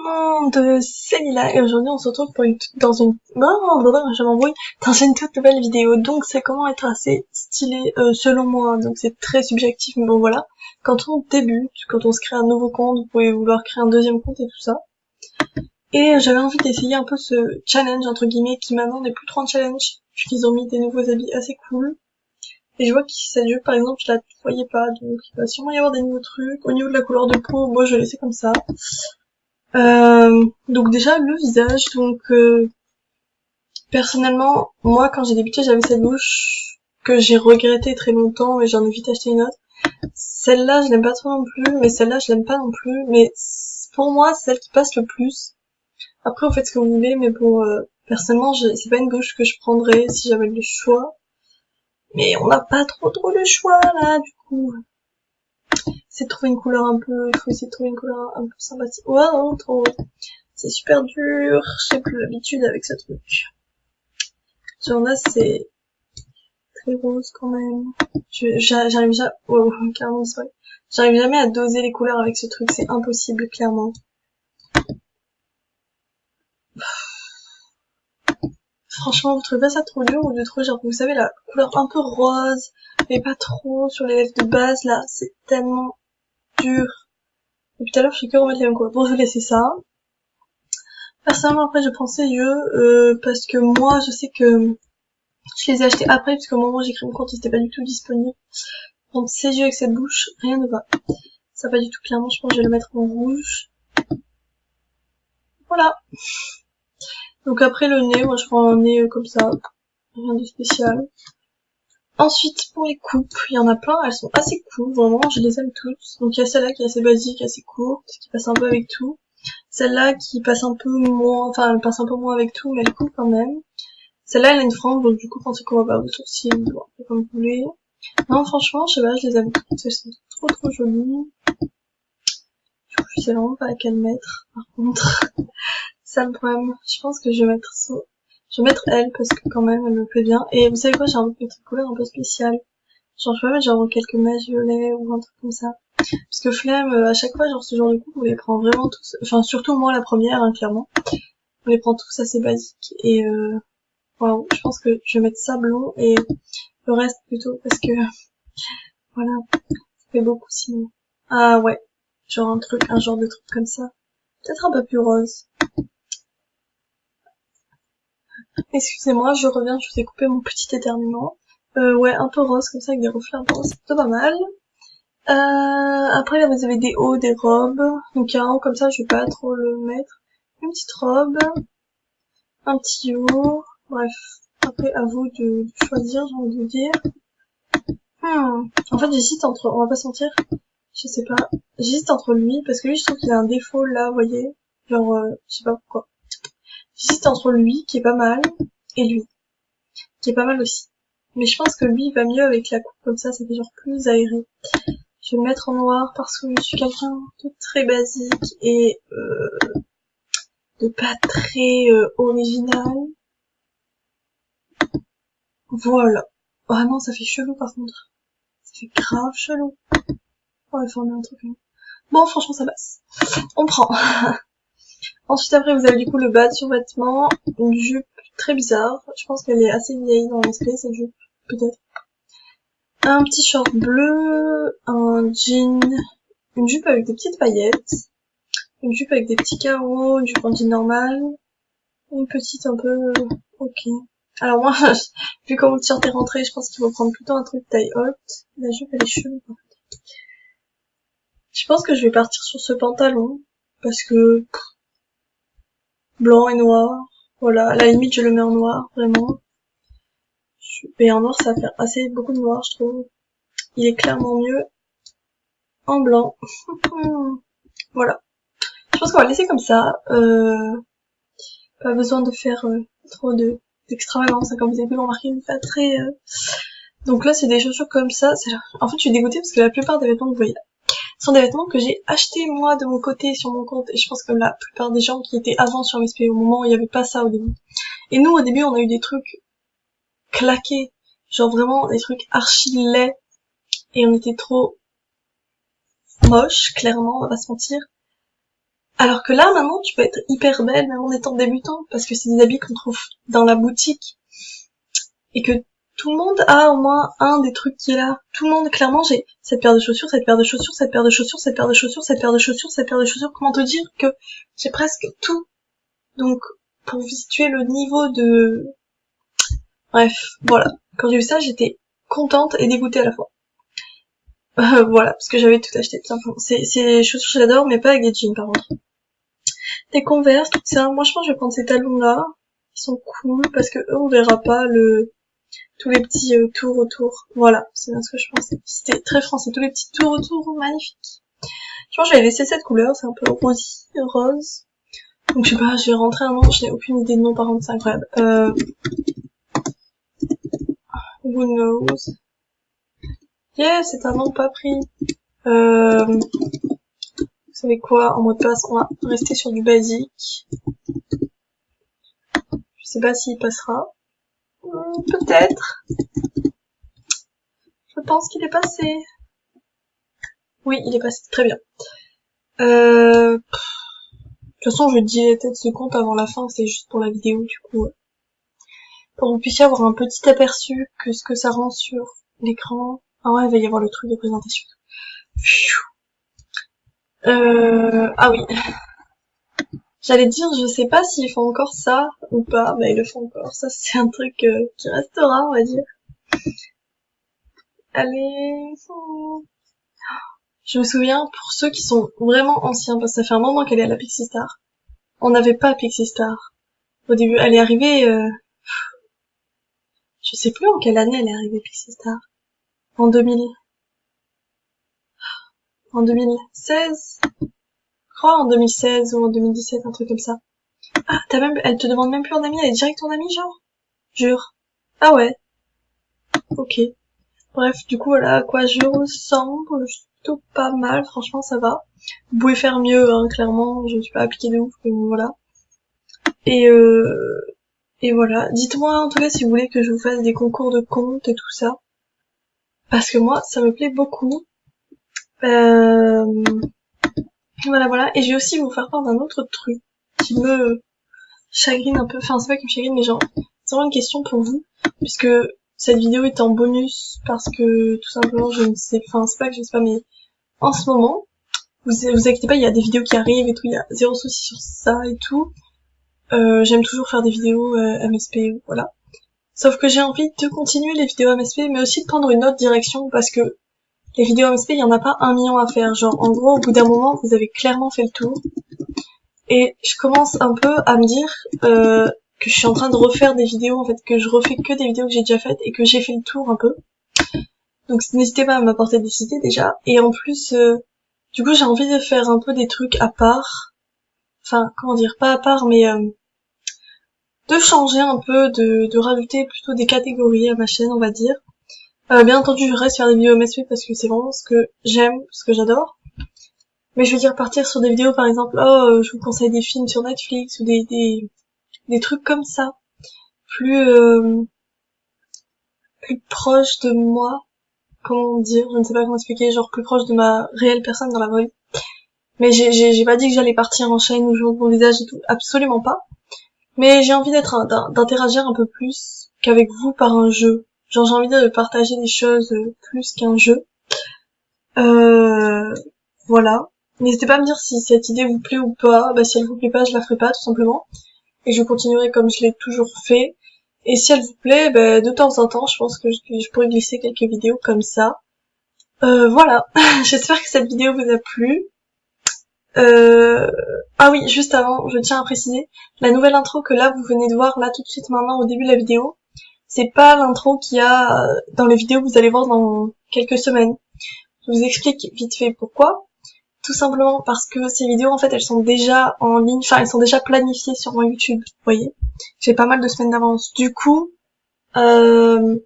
monde, c'est Lila et aujourd'hui on se retrouve pour je m'embrouille, dans une toute nouvelle vidéo. Donc c'est comment être assez stylé selon moi, donc c'est très subjectif mais bon voilà. Quand on débute, quand on se crée un nouveau compte, vous pouvez vouloir créer un deuxième compte et tout ça. Et j'avais envie d'essayer un peu ce challenge entre guillemets qui maintenant n'est plus trop un challenge puisqu'ils ont mis des nouveaux habits assez cool. Et je vois que cette jupe par exemple je la voyais pas, donc il va sûrement y avoir des nouveaux trucs. Au niveau de la couleur de peau, moi je vais laisser comme ça. Donc déjà le visage, donc personnellement, moi quand j'ai débuté j'avais cette bouche que j'ai regretté très longtemps et j'en ai vite acheté une autre. Celle-là je l'aime pas trop non plus, mais celle-là je l'aime pas non plus, mais pour moi c'est celle qui passe le plus. Après vous faites ce que vous voulez, mais bon, personnellement c'est pas une bouche que je prendrais si j'avais le choix. Mais on n'a pas trop le choix là, du coup. C'est de trouver une couleur un peu, il faut essayer de trouver une couleur un peu sympathique. Ouais, non, trop. C'est super dur, j'ai plus l'habitude avec ce truc. Genre là, c'est très rose quand même. J'arrive jamais, oh, carrément, sorry. J'arrive jamais à doser les couleurs avec ce truc, c'est impossible, clairement. Franchement, vous trouvez pas ça trop dur ou de trop, genre, vous savez, la couleur un peu rose, mais pas trop sur les lèvres de base, là, c'est tellement dur. Depuis tout à l'heure, je fais que remettre les mêmes couleurs. Bon, je vais laisser ça. Personnellement, après, je prends ces yeux, parce que moi, je sais que je les ai achetés après, parce qu'au moment où j'ai créé mon compte, ils étaient pas du tout disponibles. Donc, ces yeux avec cette bouche, rien ne va. Ça va du tout, clairement, je pense que je vais le mettre en rouge. Voilà. Donc après, le nez, moi, je prends un nez comme ça. Rien de spécial. Ensuite, pour les coupes, il y en a plein, elles sont assez cool, vraiment, je les aime toutes. Donc il y a celle-là qui est assez basique, assez courte, qui passe un peu avec tout. Celle-là qui passe un peu moins, enfin elle passe un peu moins avec tout, mais elle est cool quand même. Celle-là elle a une frange, donc du coup pensez qu'on va pas vos sourcils, bon, comme vous voulez. Non franchement, je sais pas, je les aime toutes, elles sont trop jolies. Du coup je sais vraiment pas à quelle mettre, par contre. C'est ça le problème, je pense que je vais mettre ça. Je vais mettre elle parce que quand même elle me plaît bien. Et vous savez quoi, j'ai un petite couleur un peu spéciale. Genre je peux mettre genre quelques mèches violets ou un truc comme ça. Parce que flemme, à chaque fois genre ce genre de coupe on les prend vraiment tous. Enfin surtout moi la première hein, clairement. On les prend tous assez basiques. Et voilà, je pense que je vais mettre ça blond et le reste plutôt parce que voilà, ça fait beaucoup sinon. Ah ouais, genre un genre de truc comme ça. Peut-être un peu plus rose. Excusez-moi, je reviens, je vous ai coupé mon petit éternuement. Ouais, un peu rose comme ça avec des reflets un peu rose, c'est plutôt pas mal. Après là vous avez des hauts, des robes. Donc il y a un haut comme ça, je vais pas trop le mettre. Une petite robe, un petit haut. Bref, après à vous de choisir, j'ai envie de vous dire. En fait j'hésite entre, on va pas se mentir, je sais pas. J'hésite entre lui parce que lui je trouve qu'il a un défaut là, vous voyez. Genre, je sais pas pourquoi. J'hésite entre lui qui est pas mal et lui qui est pas mal aussi. Mais je pense que lui il va mieux avec la coupe comme ça fait genre plus aéré. Je vais le mettre en noir parce que je suis quelqu'un de très basique et de pas très original. Voilà. Vraiment, ça fait chelou par contre. Ça fait grave chelou. Ouais, il faut en mettre un truc. Bon, franchement, ça passe. On prend. Ensuite, après, vous avez du coup le bas de survêtement. Une jupe très bizarre. Je pense qu'elle est assez vieille dans l'esprit, cette jupe. Peut-être. Un petit short bleu. Un jean. Une jupe avec des petites paillettes. Une jupe avec des petits carreaux, une jupe en jean normal, une petite un peu, ok. Alors moi, vu comment le t-shirt est rentré, je pense qu'il faut prendre plutôt un truc taille haute. La jupe elle est chelou. Je pense que je vais partir sur ce pantalon, parce que, blanc et noir, voilà, à la limite je le mets en noir, vraiment. Et en noir ça va faire assez beaucoup de noir je trouve. Il est clairement mieux en blanc. Voilà. Je pense qu'on va le laisser comme ça, pas besoin de faire trop d'extravagance, hein, comme vous avez pu le remarquer, pas très... Donc là, c'est des chaussures comme ça. En fait, je suis dégoûtée parce que la plupart des vêtements que vous voyez là sont des vêtements que j'ai achetés moi de mon côté sur mon compte. Et je pense que la plupart des gens qui étaient avant sur MSP au moment où il n'y avait pas ça au début. Et nous, au début, on a eu des trucs claqués. Genre vraiment des trucs archi laids. Et on était trop moches, clairement, on va pas se mentir. Alors que là, maintenant, tu peux être hyper belle, même en étant débutante, parce que c'est des habits qu'on trouve dans la boutique. Et que tout le monde a au moins un des trucs qui est là. Tout le monde, clairement, j'ai cette paire de chaussures, cette paire de chaussures, cette paire de chaussures, cette paire de chaussures, cette paire de chaussures, cette paire de chaussures. Comment te dire que j'ai presque tout. Donc, pour vous situer le niveau de... Bref, voilà. Quand j'ai vu ça, j'étais contente et dégoûtée à la fois. Voilà, parce que j'avais tout acheté, tout simplement. Ces chaussures, j'adore, mais pas avec des jeans, par contre. Des Converse, tout ça. Moi, je pense que je vais prendre ces talons-là. Ils sont cool, parce que eux, on verra pas tous les petits tours autour. Voilà, c'est bien ce que je pensais. C'était très français, tous les petits tours autour, magnifiques. Je pense que je vais laisser cette couleur, c'est un peu rose. Donc je sais pas, je vais rentrer un nom, je n'ai aucune idée de nom, par contre, c'est incroyable. Who knows? Yeah, c'est un nom pas pris. Vous savez quoi, en mot de passe, on va rester sur du basique. Je sais pas s'il passera. Peut-être. Je pense qu'il est passé. Oui, il est passé, très bien. De toute façon, je dis les têtes de compte avant la fin, c'est juste pour la vidéo, du coup. Pour que vous puissiez avoir un petit aperçu que ce que ça rend sur l'écran. Ah ouais, il va y avoir le truc de présentation. Ah oui. J'allais dire, je sais pas s'ils font encore ça ou pas, mais ils le font encore. Ça, c'est un truc qui restera, on va dire. Allez. Je me souviens, pour ceux qui sont vraiment anciens, parce que ça fait un moment qu'elle est à la Pixie Star. On n'avait pas Pixie Star. Au début, elle est arrivée... Je sais plus en quelle année elle est arrivée, Pixie Star. En 2000... En 2016, je crois, en 2016 ou en 2017, un truc comme ça. Ah, elle te demande même plus en ami, elle est direct ton ami, genre? Jure. Ah ouais. Ok. Bref, du coup, voilà à quoi je ressemble. Je suis plutôt pas mal, franchement, ça va. Vous pouvez faire mieux, hein, clairement, je ne suis pas appliquée de ouf, mais bon, voilà. Et voilà. Dites-moi, en tout cas, si vous voulez que je vous fasse des concours de contes et tout ça. Parce que moi, ça me plaît beaucoup. Voilà. Et je vais aussi vous faire part d'un autre truc qui me chagrine un peu. Enfin, c'est pas qui me chagrine, mais genre, c'est vraiment une question pour vous. Puisque cette vidéo est en bonus parce que, tout simplement, je ne sais, enfin, c'est pas que je sais pas, mais en ce moment, vous inquiétez pas, il y a des vidéos qui arrivent et tout, il y a zéro souci sur ça et tout. J'aime toujours faire des vidéos MSP, voilà. Sauf que j'ai envie de continuer les vidéos MSP, mais aussi de prendre une autre direction, parce que les vidéos MSP, il y en a pas 1 million à faire. Genre, en gros, au bout d'un moment, vous avez clairement fait le tour. Et je commence un peu à me dire que je suis en train de refaire des vidéos, en fait, que je refais que des vidéos que j'ai déjà faites et que j'ai fait le tour un peu. Donc n'hésitez pas à m'apporter des idées déjà. Et en plus, du coup, j'ai envie de faire un peu des trucs à part. Enfin, comment dire, pas à part, mais de changer un peu, de rajouter plutôt des catégories à ma chaîne, on va dire. Bien entendu, je reste faire des vidéos MSP parce que c'est vraiment ce que j'aime, ce que j'adore. Mais je veux dire partir sur des vidéos, par exemple, je vous conseille des films sur Netflix ou des trucs comme ça, plus plus proches de moi, comment dire, je ne sais pas comment expliquer, genre plus proche de ma réelle personne dans la vraie vie. Mais j'ai pas dit que j'allais partir en chaîne où je montre mon visage et tout, absolument pas. Mais j'ai envie d'interagir un peu plus qu'avec vous par un jeu. Genre j'ai envie de partager des choses plus qu'un jeu. Voilà. N'hésitez pas à me dire si cette idée vous plaît ou pas. Bah si elle vous plaît pas, je la ferai pas tout simplement. Et je continuerai comme je l'ai toujours fait. Et si elle vous plaît, bah, de temps en temps, je pense que je pourrais glisser quelques vidéos comme ça. Voilà. J'espère que cette vidéo vous a plu. Ah oui, juste avant, je tiens à préciser, la nouvelle intro que là vous venez de voir là tout de suite maintenant au début de la vidéo, c'est pas l'intro qu'il y a dans les vidéos que vous allez voir dans quelques semaines. Je vous explique vite fait pourquoi. Tout simplement parce que ces vidéos en fait elles sont déjà en ligne, enfin elles sont déjà planifiées sur mon YouTube, vous voyez. J'ai pas mal de semaines d'avance. Du coup, ben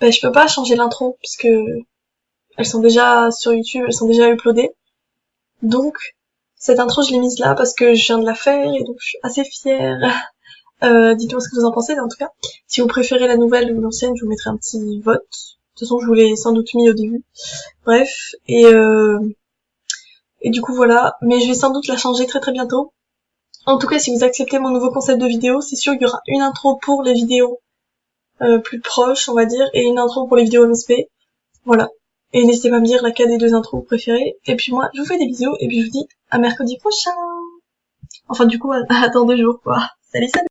je peux pas changer l'intro puisque elles sont déjà sur YouTube, elles sont déjà uploadées. Donc cette intro je l'ai mise là parce que je viens de la faire et donc je suis assez fière. Dites-moi ce que vous en pensez, en tout cas. Si vous préférez la nouvelle ou l'ancienne, je vous mettrai un petit vote. De toute façon, je vous l'ai sans doute mis au début. Bref, et Et du coup voilà, mais je vais sans doute la changer très très bientôt. En tout cas, si vous acceptez mon nouveau concept de vidéo, c'est sûr qu'il y aura une intro pour les vidéos plus proches, on va dire, et une intro pour les vidéos MSP. Voilà. Et n'hésitez pas à me dire laquelle des deux intros vous préférez. Et puis moi, je vous fais des bisous, et puis je vous dis à mercredi prochain. Enfin du coup, à dans 2 jours, quoi. Salut, salut!